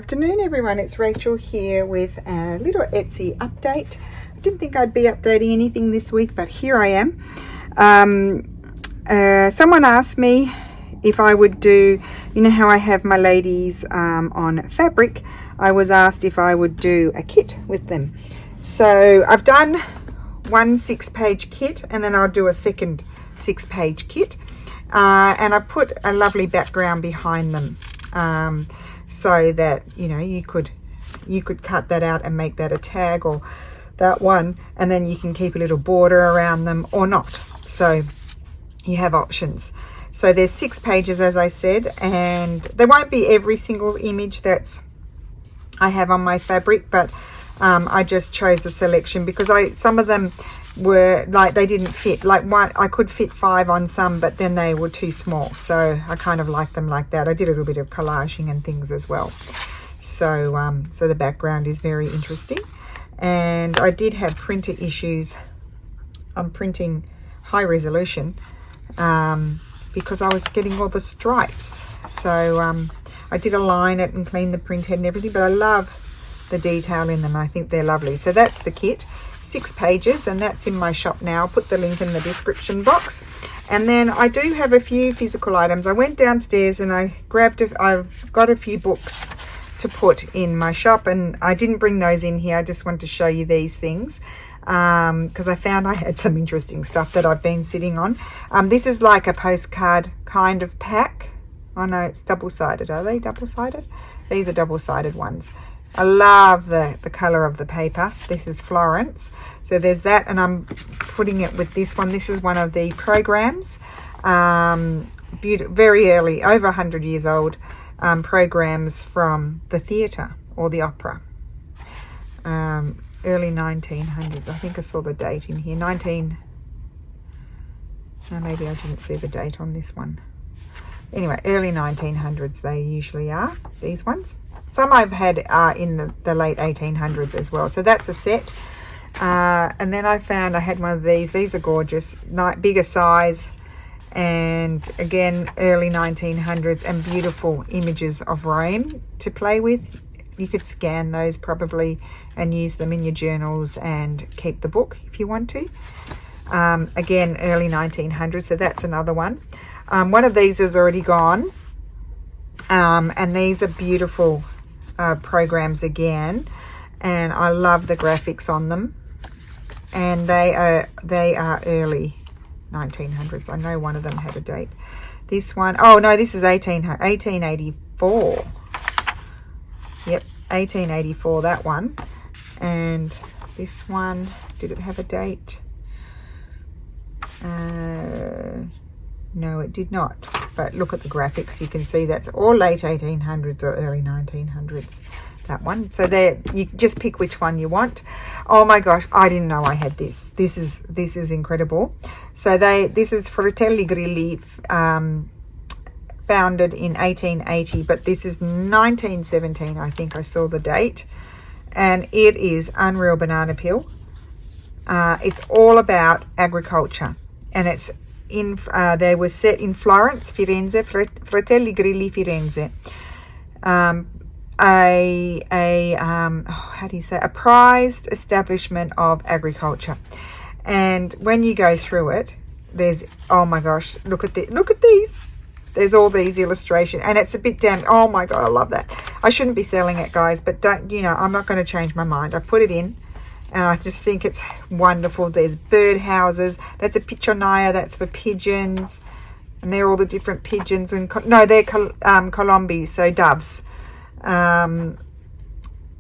afternoon, everyone. It's Rachel here with a little Etsy update. I didn't think I'd be updating anything this week, but here I am. Someone asked me if I would do, you know how I have my ladies on fabric. I was asked if I would do a kit with them. So I've done one 6-page kit, and then I'll do a second 6-page kit. And I put a lovely background behind them. So that, you know, you could cut that out and make that a tag, or that one, and then you can keep a little border around them or not. So you have options. So there's 6 pages, as I said, and there won't be every single image that's I have on my fabric, but I just chose a selection because some of them were like, they didn't fit. Like one, I could fit 5 on some, but then they were too small, so I kind of like them like that. I did a little bit of collaging and things as well. So so the background is very interesting. And I did have printer issues. I'm printing high resolution because I was getting all the stripes. So I did align it and clean the printhead and everything, but I love the detail in them. I think they're lovely. So that's the kit, 6 pages, and that's in my shop now. I'll put the link in the description box. And then I do have a few physical items. I went downstairs and I grabbed I've got a few books to put in my shop, and I didn't bring those in here. I just wanted to show you these things because I found I had some interesting stuff that I've been sitting on. This is like a postcard kind of pack. Oh no, it's double-sided. Are they double-sided? These are double-sided ones. I love the color of the paper. This is Florence. So there's that, and I'm putting it with this one. This is one of the programs. Very early, over 100 years old, programs from the theatre or the opera. Early 1900s. I think I saw the date in here. Maybe I didn't see the date on this one. Anyway, early 1900s they usually are, these ones. Some I've had in the late 1800s as well. So that's a set. And then I found I had one of these. These are gorgeous, bigger size, and again, early 1900s, and beautiful images of Rome to play with. You could scan those probably and use them in your journals and keep the book if you want to. Again, early 1900s, so that's another one. One of these is already gone. And these are beautiful programs again, and I love the graphics on them, and they are early 1900s. I know one of them had a date. This one, oh no, this is 1884. Yep, 1884, that one. And this one, did it have a date? No, it did not. But look at the graphics. You can see that's all late 1800s or early 1900s, that one. So there, you just pick which one you want. Oh my gosh, I didn't know I had this. This is incredible. So this is Fratelli Grilli, founded in 1880, but this is 1917. I think I saw the date, and it is unreal banana peel. It's all about agriculture, and it's they were set in Florence, Firenze, Fratelli Grilli Firenze. How do you say? A prized establishment of agriculture. And when you go through it, there's, oh my gosh, look at these. There's all these illustrations, and it's a bit damn. Oh my god, I love that. I shouldn't be selling it, guys, but don't, you know, I'm not going to change my mind. I put it in. And I just think it's wonderful. There's bird houses. That's a pichonaya. That's for pigeons. And they're all the different pigeons. And no, they're colombi, so doves.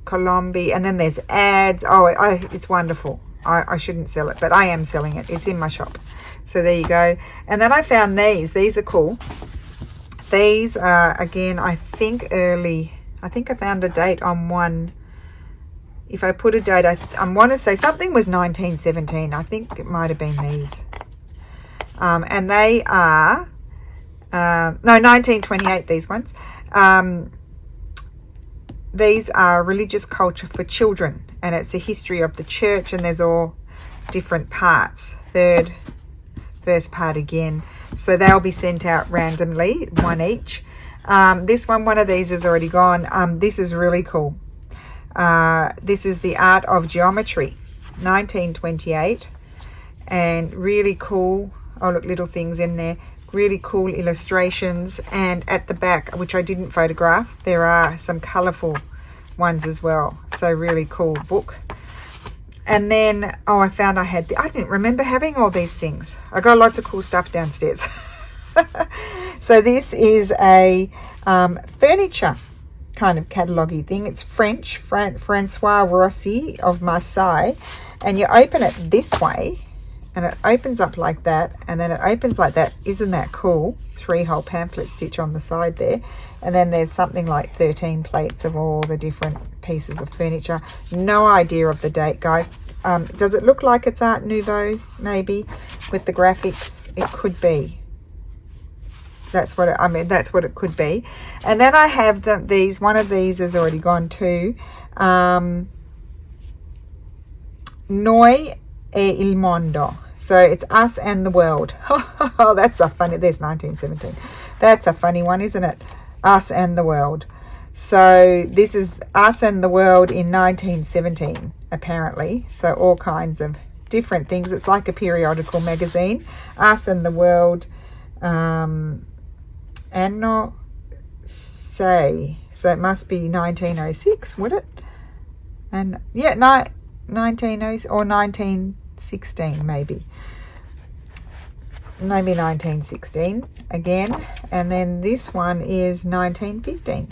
Colombi. And then there's ads. Oh, it's wonderful. I shouldn't sell it, but I am selling it. It's in my shop. So there you go. And then I found these. These are cool. These are, again, I think early. I think I found a date on one. If I put a date, I want to say something was 1917. I think it might have been these. And they are, no, 1928, these ones. These are religious culture for children, and it's a history of the church, and there's all different parts. First part again. So they'll be sent out randomly, one each. This one of these is already gone. This is really cool. This is The Art of Geometry, 1928, and really cool. Oh, look, little things in there. Really cool illustrations, and at the back, which I didn't photograph, there are some colorful ones as well. So really cool book. And then, oh, I found I didn't remember having all these things. I got lots of cool stuff downstairs. So this is a furniture kind of catalogue-y thing. It's French, Francois Roxy of Marseille, and you open it this way, and it opens up like that, and then it opens like that. Isn't that cool? 3-hole pamphlet stitch on the side there, and then there's something like 13 plates of all the different pieces of furniture. No idea of the date, guys. Does it look like it's Art Nouveau? Maybe with the graphics, it could be. That's what it could be. And then I have these. One of these is already gone too. Noi e il mondo. So it's Us and the World. Oh, that's a funny. There's 1917. That's a funny one, isn't it? Us and the World. So this is Us and the World in 1917, apparently. So all kinds of different things. It's like a periodical magazine. Us and the World. Anno say. So it must be 1906, would it? And yeah, 1906 or 1916 maybe. Maybe 1916 again. And then this one is 1915.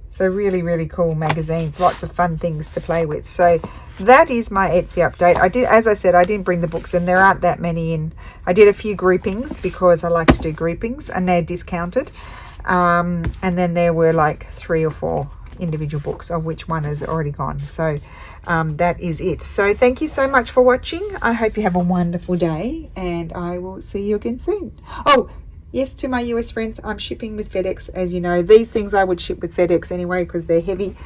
So really, really cool magazines. Lots of fun things to play with. So that is my Etsy update. As I said, I didn't bring the books in. There aren't that many in. I did a few groupings because I like to do groupings, and they're discounted. And then there were like 3 or 4 individual books, of which one is already gone. So that is it. So thank you so much for watching. I hope you have a wonderful day, and I will see you again soon. Oh, yes, to my US friends, I'm shipping with FedEx. As you know, these things I would ship with FedEx anyway because they're heavy.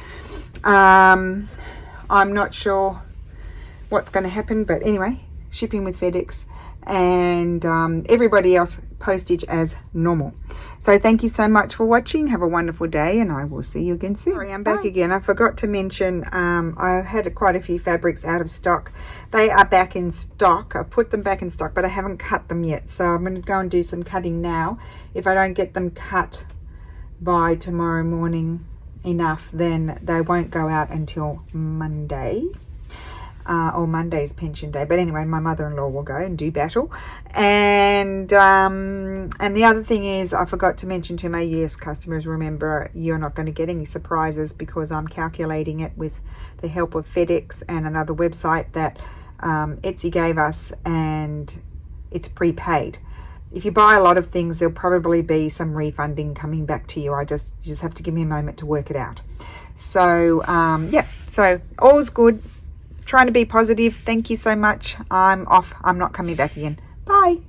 I'm not sure what's going to happen, but anyway, shipping with FedEx, and everybody else postage as normal. So thank you so much for watching. Have a wonderful day, and I will see you again soon. Sorry, I'm back again. I forgot to mention I had quite a few fabrics out of stock. They are back in stock. I put them back in stock, but I haven't cut them yet. So I'm going to go and do some cutting now. If I don't get them cut by tomorrow morning enough, then they won't go out until Monday. Or Monday's pension day, but anyway, my mother-in-law will go and do battle. And the other thing is, I forgot to mention to my US customers, remember, you're not going to get any surprises because I'm calculating it with the help of FedEx and another website that Etsy gave us, and it's prepaid. If you buy a lot of things, there'll probably be some refunding coming back to you. You just have to give me a moment to work it out. So yeah, so all's good. Trying to be positive. Thank you so much. I'm off. I'm not coming back again. Bye.